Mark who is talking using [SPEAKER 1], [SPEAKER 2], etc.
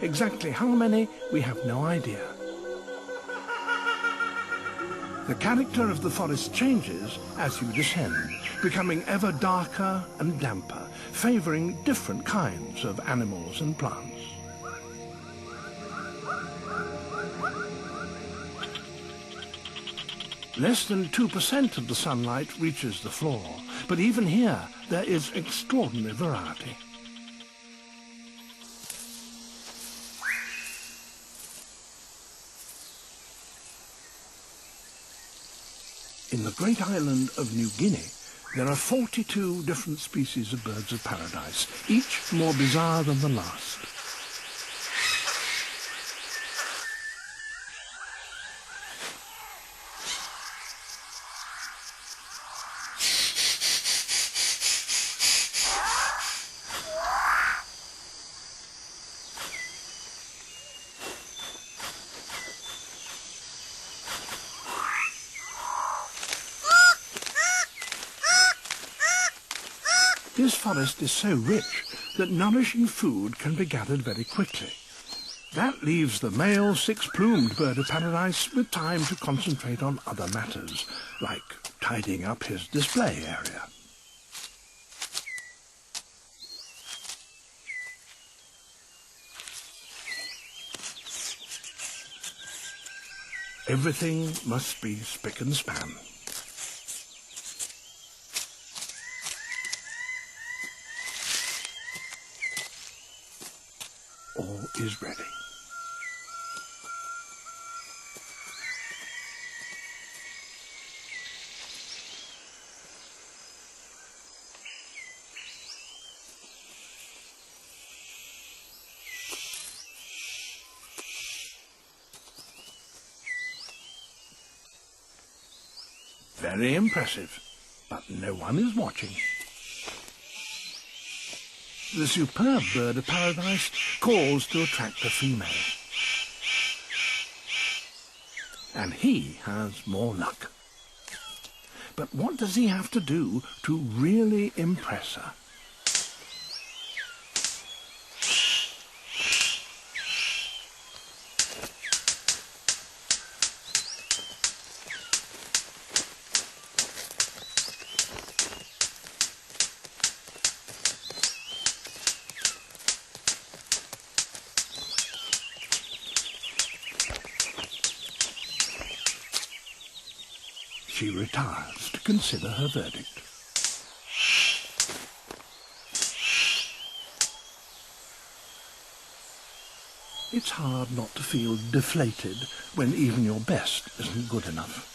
[SPEAKER 1] Exactly how many, we have no idea. The character of the forest changes as you descend, becoming ever darker and damper, favouring different kinds of animals and plants. Less than 2% of the sunlight reaches the floor, but even here there is extraordinary variety. In the great island of New Guinea, there are 42 different species of birds of paradise, each more bizarre than the last. This forest is so rich that nourishing food can be gathered very quickly. That leaves the male six-plumed bird of paradise with time to concentrate on other matters, like tidying up his display area. Everything must be spick and span. All is ready. Very impressive, but no one is watching. The superb bird of paradise calls to attract a female. And he has more luck. But what does he have to do to really impress her? She retires to consider her verdict. It's hard not to feel deflated when even your best isn't good enough.